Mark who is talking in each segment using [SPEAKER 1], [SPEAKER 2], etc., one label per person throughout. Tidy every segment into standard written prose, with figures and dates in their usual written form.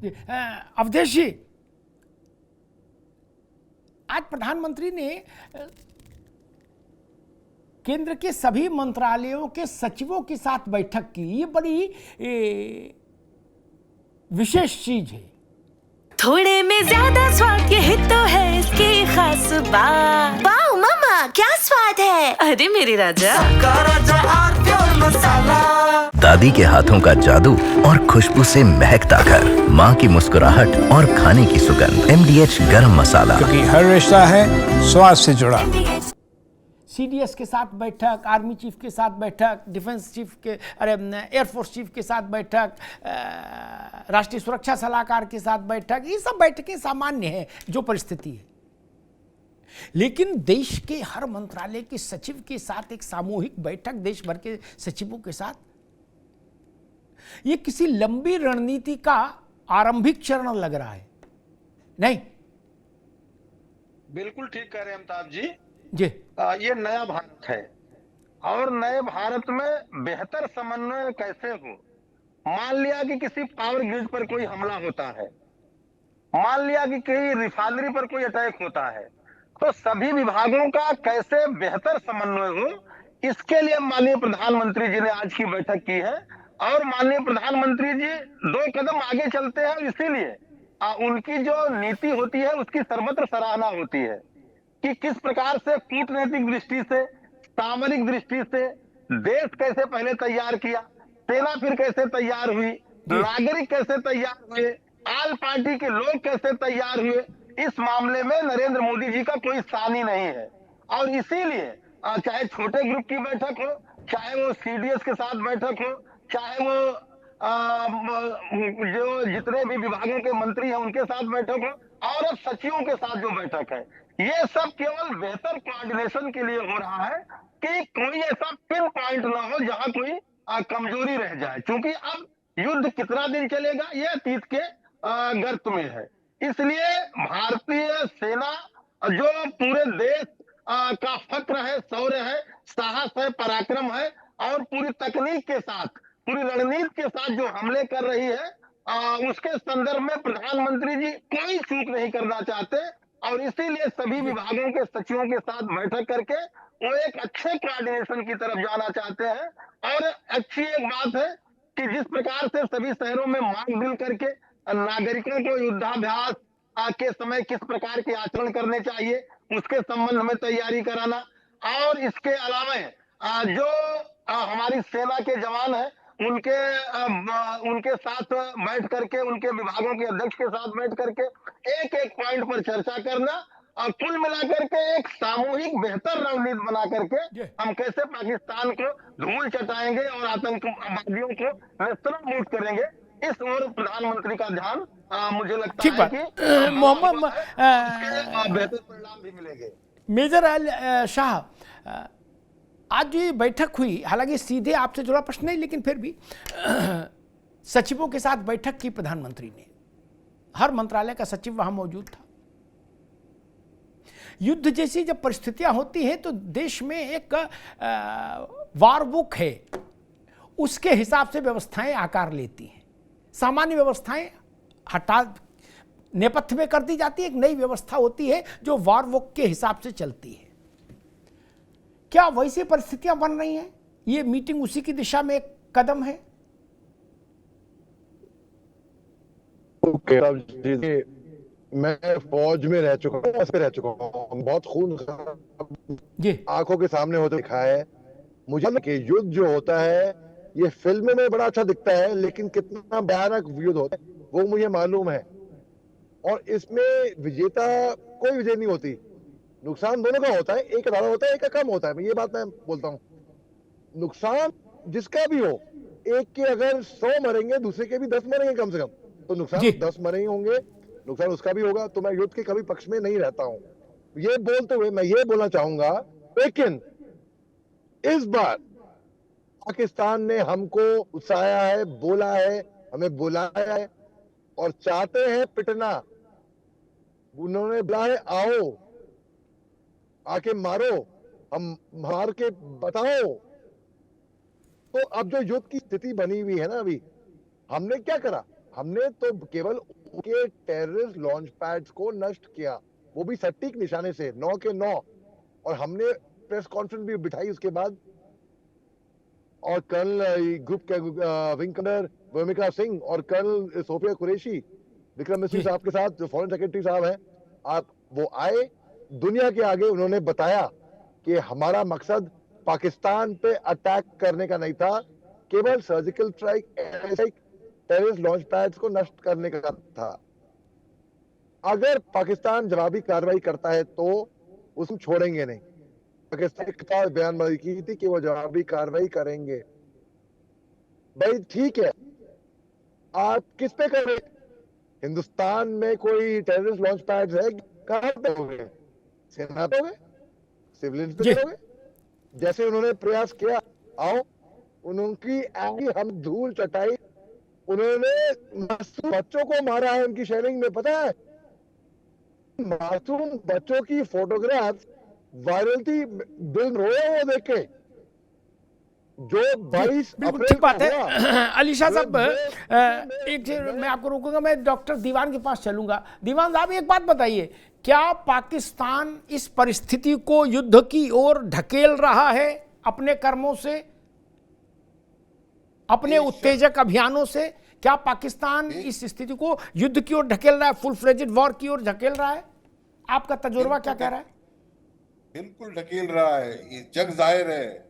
[SPEAKER 1] अवधेश जी, आज प्रधानमंत्री ने केंद्र के सभी मंत्रालयों के सचिवों के साथ बैठक की। ये बड़ी विशेष चीज है।
[SPEAKER 2] थोड़े में ज्यादा स्वाद, यही तो है इसकी खास बात।
[SPEAKER 3] वाओ मम्मा, क्या स्वाद है।
[SPEAKER 2] अरे मेरे राजा,
[SPEAKER 4] दादी के हाथों का जादू और खुशबू से महकता घर, माँ की मुस्कुराहट और खाने की सुगंध। MDH गरम मसाला,
[SPEAKER 5] क्योंकि हर रिश्ता है स्वाद से जुड़ा।
[SPEAKER 1] CDS के साथ बैठक, आर्मी चीफ के साथ बैठक, डिफेंस चीफ के एयरफोर्स चीफ के साथ बैठक, राष्ट्रीय सुरक्षा सलाहकार के साथ बैठक, ये सब बैठकें सामान्य है जो परिस्थिति है। लेकिन देश के हर मंत्रालय के सचिव के साथ एक सामूहिक बैठक देश भर के सचिवों के साथ, ये किसी लंबी रणनीति का आरंभिक चरण लग रहा है, नहीं?
[SPEAKER 6] बिल्कुल ठीक कह रहे हैं अमिताभ जी।
[SPEAKER 1] जी,
[SPEAKER 6] ये नया भारत है और नए भारत में बेहतर समन्वय कैसे हो। मान लिया कि किसी पावर ग्रिड पर कोई हमला होता है, मान लिया कि कहीं रिफाइनरी पर कोई अटैक होता है, तो सभी विभागों का कैसे बेहतर समन्वय हो, इसके लिए माननीय प्रधानमंत्री जी ने आज की बैठक की है। और माननीय प्रधानमंत्री जी 2 कदम आगे चलते हैं, इसीलिए उनकी जो नीति होती है उसकी सर्वत्र सराहना होती है कि किस प्रकार से कूटनीतिक दृष्टि से, सामरिक दृष्टि से देश कैसे पहले तैयार किया, सेना फिर कैसे तैयार हुई, नागरिक कैसे तैयार हुए, आल पार्टी के लोग कैसे तैयार हुए। इस मामले में नरेंद्र मोदी जी का कोई सानी नहीं है। और इसीलिए चाहे छोटे ग्रुप की बैठक हो, चाहे वो CDS के साथ बैठक हो, चाहे वो जो जितने भी विभागों के मंत्री हैं उनके साथ बैठक हो, और अब सचिवों के साथ जो बैठक है, ये सब केवल बेहतर कोऑर्डिनेशन के लिए हो रहा है कि कोई ऐसा पिन पॉइंट ना हो जहां कोई कमजोरी रह जाए। क्योंकि अब युद्ध कितना दिन चलेगा ये अतीत के गर्त में है। इसलिए भारतीय सेना जो पूरे देश का फक्र है, शौर्य है, साहस है, पराक्रम है, और पूरी तकनीक के साथ, पूरी रणनीति के साथ जो हमले कर रही है, उसके संदर्भ में प्रधानमंत्री जी कोई चूक नहीं करना चाहते। और इसीलिए सभी विभागों के सचिवों के साथ बैठक करके वो एक अच्छे कोऑर्डिनेशन की तरफ जाना चाहते हैं। और अच्छी एक बात है कि जिस प्रकार से सभी शहरों में मॉक ड्रिल करके नागरिकों को युद्धाभ्यास के समय किस प्रकार के आचरण करने चाहिए उसके संबंध में तैयारी कराना, और इसके अलावा जो हमारी सेना के जवान हैं उनके साथ बैठ करके, उनके विभागों के अध्यक्ष के साथ बैठ करके एक एक पॉइंट पर चर्चा करना, और कुल मिलाकर के एक सामूहिक बेहतर रणनीति बना करके हम कैसे पाकिस्तान को धूल चटाएंगे और आतंकवादियों को नेस्तनाबूद करेंगे, इस ओर प्रधानमंत्री का ध्यान मुझे लगता है कि
[SPEAKER 1] मोहम्मद
[SPEAKER 6] बेहतर परिणाम भी मिलेंगे।
[SPEAKER 1] मेजर शाह, आज जो ये बैठक हुई, हालांकि सीधे आपसे जुड़ा प्रश्न नहीं, लेकिन फिर भी सचिवों के साथ बैठक की प्रधानमंत्री ने, हर मंत्रालय का सचिव वहां मौजूद था। युद्ध जैसी जब परिस्थितियां होती हैं तो देश में एक वार बुक है, उसके हिसाब से व्यवस्थाएं आकार लेती हैं। सामान्य व्यवस्थाएं हटा नेपथ्य में कर दी जाती है, एक नई व्यवस्था होती है जो वार बुक के हिसाब से चलती है। क्या वैसी परिस्थितियां बन रही हैं? ये मीटिंग उसी की दिशा में एक कदम है?
[SPEAKER 7] मैं फौज में रह चुका हूँ, बहुत खून आंखों के सामने होते दिखा है मुझे कि युद्ध जो होता है ये फिल्म में बड़ा अच्छा दिखता है, लेकिन कितना भयानक युद्ध होता है वो मुझे मालूम है। और इसमें विजेता कोई विजय नहीं होती, नुकसान दोनों का होता है, एक ज्यादा होता है एक का कम होता है। ये बात मैं बोलता हूँ, नुकसान जिसका भी हो, एक के अगर 100 मरेंगे दूसरे के भी 10 मरेंगे कम से कम, तो नुकसान 10 मरे ही होंगे, नुकसान उसका भी होगा। तो मैं युद्ध के कभी पक्ष में नहीं रहता हूँ। ये बोलते हुए मैं ये बोलना चाहूंगा, लेकिन इस बार पाकिस्तान ने हमको उकसाया है, बोला है, हमें बुलाया है और चाहते हैं पिटना। उन्होंने बुलाया है, आओ आके मारो, हम मार के बताओ। तो अब जो युद्ध की स्थिति बनी हुई है ना, अभी हमने क्या करा, हमने तो केवल उनके टेररिस्ट लॉन्च पैड्स को नष्ट किया, वो भी सटीक निशाने से 9 के 9। और हमने प्रेस कॉन्फ्रेंस भी बिठाई उसके बाद। और कर्नल ग्रुप के विंग कमांडर भूमिका सिंह और कर्नल सोफिया कुरैशी, विक्रम मिश्री साहब के साथ जो फॉरेन सेक्रेटरी साहब हैं, आप वो आए, दुनिया के आगे उन्होंने बताया कि हमारा मकसद पाकिस्तान पे अटैक करने का नहीं था, केवल surgical strike terrorist launch pads को नष्ट करने का था। अगर पाकिस्तान जवाबी कार्रवाई करता है तो उसको छोड़ेंगे नहीं। पाकिस्तान ने बयानबाजी की थी कि वो जवाबी कार्रवाई करेंगे। भाई ठीक है, आप किस पे कर रहे? हिंदुस्तान में कोई टेररिस्ट लॉन्च पैड्स है? कहां पे हो गए? सेना पे हो गए? सिविलियंस पे हो गए? जैसे उन्होंने प्रयास किया, आओ उनकी आगे हम धूल चटाई। उन्होंने मासूम बच्चों को मारा है उनकी शेयरिंग में, पता है? मासूम बच्चों की फोटोग्राफ वायरल थी, दिल रोया वो देख के। जो 22
[SPEAKER 1] बिल्कुल ठीक बात है। अली शाह साहब, एक मैं आपको रोकूंगा, मैं डॉक्टर दीवान के पास चलूंगा। दीवान साहब, एक बात बताइए, क्या पाकिस्तान इस परिस्थिति को युद्ध की ओर ढकेल रहा है अपने कर्मों से, अपने उत्तेजक अभियानों से? क्या पाकिस्तान इस स्थिति को युद्ध की ओर ढकेल रहा है, फुल फ्लेजेड वॉर की ओर ढकेल रहा है? आपका तजुर्बा क्या कह रहा है?
[SPEAKER 8] बिल्कुल ढकेल रहा है, ये जग जाहिर है,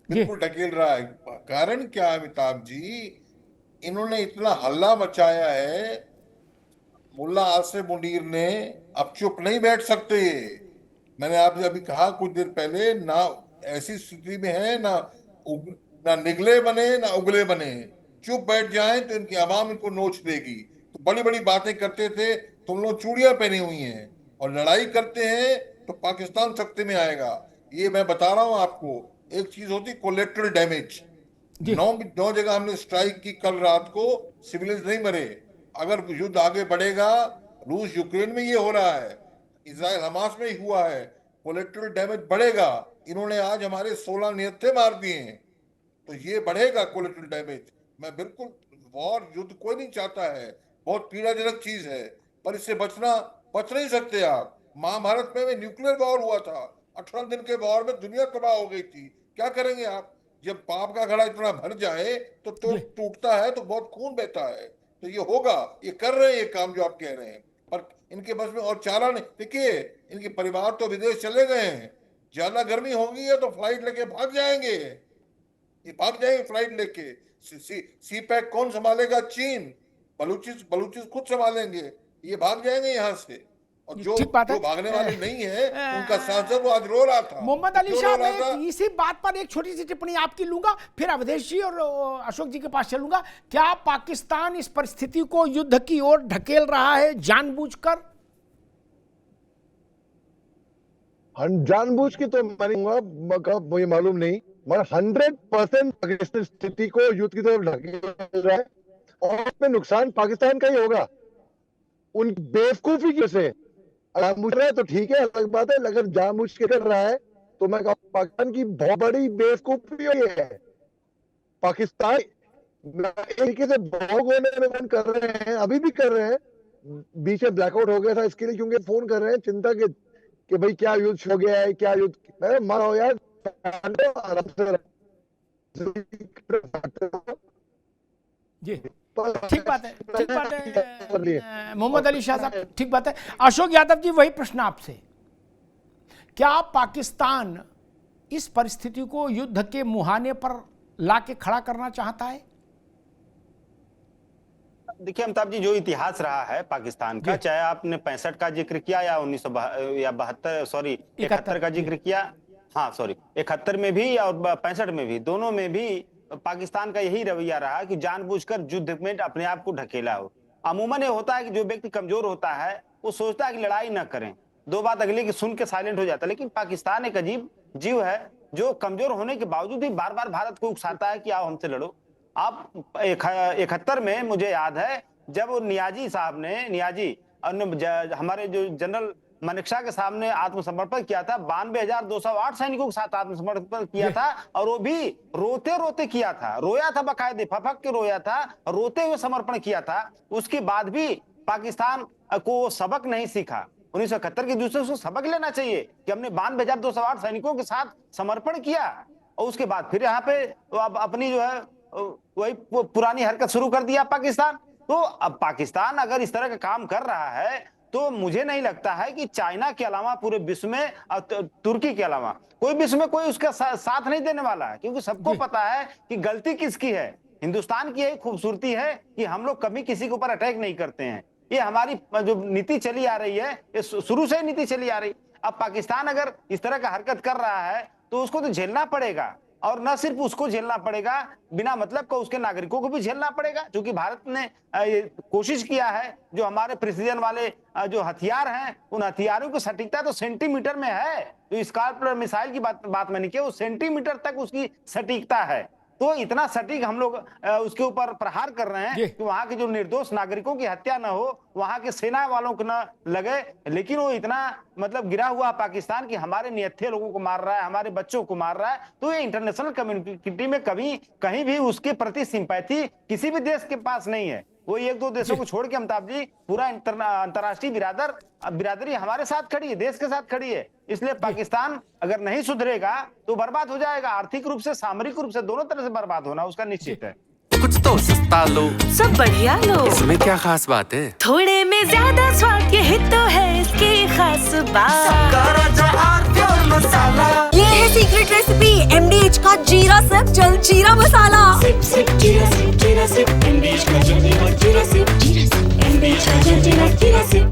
[SPEAKER 8] बिल्कुल ढकेल रहा है। कारण क्या है अमिताभ जी? इन्होंने इतना हल्ला मचाया है, मुल्ला आसिम मुनीर ने, अब चुप नहीं बैठ सकते ये। मैंने आपसे अभी कहा कुछ देर पहले, ना ऐसी स्थिति में है, ना निगले बने ना उगले बने। चुप बैठ जाएं तो इनकी आवाम इनको नोच देगी। तो बड़ी बड़ी बातें करते थे, तुम लोग चूड़ियां पहनी हुई हैं, और लड़ाई करते हैं तो पाकिस्तान सख्ते में आएगा। ये मैं बता रहा हूं आपको। एक चीज होती कोलेट्रल डैमेज। 9 जगह हमने स्ट्राइक की कल रात को, सिविलियंस नहीं मरे। अगर युद्ध आगे बढ़ेगा, रूस यूक्रेन में ये हो रहा है, इजराइल हमास में ही हुआ है, कोलेट्रल डैमेज बढ़ेगा। इन्होंने आज हमारे 16 निहत्थे मार दिए हैं, तो ये बढ़ेगा कोलेट्रल डैमेज। मैं बिल्कुल, वॉर युद्ध कोई नहीं चाहता है, बहुत पीड़ाजनक चीज है, पर इससे बच नहीं सकते आप। महाभारत में न्यूक्लियर वॉर हुआ था, 18 दिन के वॉर में दुनिया तबाह हो गई थी। क्या करेंगे आप? जब पाप का घड़ा इतना भर जाए तो टूटता है, तो बहुत खून बहता है। तो ये होगा, ये कर रहे हैं ये काम जो आप कह रहे हैं, पर इनके बस में और चारा नहीं। देखिए, इनके परिवार तो विदेश चले गए हैं, ज्यादा गर्मी होगी है तो फ्लाइट लेके भाग जाएंगे, ये भाग जाएंगे फ्लाइट लेके। सी पैक कौन संभालेगा? चीन, बलूचिस खुद संभालेंगे, ये भाग जाएंगे यहाँ से। और जो भागने वाले नहीं है, उनका सांसद वो आज रो रहा था।
[SPEAKER 1] मोहम्मद अली शाह, मैं इसी बात पर एक छोटी सी टिप्पणी आपकी लूंगा, फिर अवधेश जी और अशोक जी के पास चलूंगा। क्या पाकिस्तान इस परिस्थिति को युद्ध की ओर ढकेल रहा है जानबूझकर?
[SPEAKER 7] जानबूझ के तो मुझे मालूम नहीं, मगर 100% पाकिस्तान स्थिति को युद्ध की तरफ ढकेल रहा है, और उसमें नुकसान पाकिस्तान का ही होगा उन बेवकूफी की वजह से। जानबूझ रहा है तो ठीक है, अलग बात है, अगर जानबूझ के कर रहा है तो मैं कहूँ पाकिस्तान की बहुत बड़ी बेवकूफी है। पाकिस्तान एक तरीके से भोग होने में कर रहे हैं, अभी भी कर रहे हैं। बीच में ब्लैकआउट हो गया था इसके लिए, क्योंकि फोन कर रहे हैं चिंता के कि भाई क्या युद्ध हो गया है, क्या युद्ध। मैं मारो यार,
[SPEAKER 1] जी ठीक बात है, ठीक बात है मोहम्मद अली शाह साहब, ठीक बात है। अशोक यादव जी, वही प्रश्न आपसे, क्या पाकिस्तान इस परिस्थिति को युद्ध के मुहाने पर लाके खड़ा करना चाहता है?
[SPEAKER 9] देखिए अमिताभ जी, जो इतिहास रहा है पाकिस्तान का, चाहे आपने 65 का जिक्र किया या 71 का जिक्र किया, हाँ सॉरी 71 में भी और 65 में भी, दोनों में भी पाकिस्तान का यही रवैया रहा कि जानबूझकर युद्ध में अपने आप को ढकेला हो। अमूमन ये होता है कि जो व्यक्ति कमजोर होता है वो सोचता है कि लड़ाई ना करें, दो बात अगले की सुन के साइलेंट हो जाता है। लेकिन पाकिस्तान एक अजीब जीव है जो कमजोर होने के बावजूद भी बार बार भारत को उकसाता है कि आओ हमसे लड़ो। आप 71 में मुझे याद है जब नियाजी साहब ने, नियाजी हमारे जो जनरल मनेक्षा के सामने आत्मसमर्पण किया था, 92,208 सैनिकों के साथ आत्मसमर्पण किया था, और वो भी रोते रोते किया था, रोया था, बाकायदे फपक के रोया था, रोते हुए समर्पण किया था। उसके बाद भी पाकिस्तान को सबक नहीं सीखा। 1971 के दूसरे उसको सबक लेना चाहिए कि हमने 92,208 सैनिकों के साथ समर्पण किया, और उसके बाद फिर यहाँ पे अब अपनी जो है वही पुरानी हरकत शुरू कर दिया पाकिस्तान। तो अब पाकिस्तान अगर इस तरह का काम कर रहा है तो मुझे नहीं लगता है कि चाइना के अलावा पूरे विश्व में, तुर्की के अलावा कोई विश्व में कोई उसका साथ नहीं देने वाला है, क्योंकि सबको पता है कि गलती किसकी है। हिंदुस्तान की यही खूबसूरती है कि हम लोग कभी किसी के ऊपर अटैक नहीं करते हैं। ये हमारी जो नीति चली आ रही है, ये शुरू से ही नीति चली आ रही। अब पाकिस्तान अगर इस तरह का हरकत कर रहा है तो उसको तो झेलना पड़ेगा, और न सिर्फ उसको झेलना पड़ेगा, बिना मतलब को उसके नागरिकों को भी झेलना पड़ेगा, क्योंकि भारत ने कोशिश किया है, जो हमारे प्रिसीजन वाले जो हथियार हैं, उन हथियारों की सटीकता तो सेंटीमीटर में है। जो स्कार्प मिसाइल की बात मैंने की, वो सेंटीमीटर तक उसकी सटीकता है। तो इतना सटीक हम लोग उसके ऊपर प्रहार कर रहे हैं कि वहां के जो निर्दोष नागरिकों की हत्या न हो, वहां के सेना वालों को न लगे। लेकिन वो इतना मतलब गिरा हुआ पाकिस्तान कि हमारे निहत्थे लोगों को मार रहा है, हमारे बच्चों को मार रहा है। तो ये इंटरनेशनल कम्युनिटी में कभी कहीं भी उसके प्रति सिंपैथी किसी भी देश के पास नहीं है। वो एक दो देशों को छोड़ के अमिताभ जी, पूरा अंतर्राष्ट्रीय बिरादरी हमारे साथ खड़ी है, देश के साथ खड़ी है। इसलिए पाकिस्तान अगर नहीं सुधरेगा तो बर्बाद हो जाएगा, आर्थिक रूप से, सामरिक रूप से, दोनों तरह से बर्बाद होना उसका निश्चित है।
[SPEAKER 10] कुछ तो सस्ता लो,
[SPEAKER 2] सब बढ़िया लो,
[SPEAKER 10] इसमें क्या खास बात है?
[SPEAKER 2] थोड़े में ज्यादा स्वाद, यही तो है इसकी खास बात।
[SPEAKER 3] ये है सीक्रेट रेसिपी MDH का जीरा सिप जल जीरा मसाला।
[SPEAKER 11] सिप सिप जीरा सिप MDH का जल जीरा सिप, MDH का जल जीरा सिप।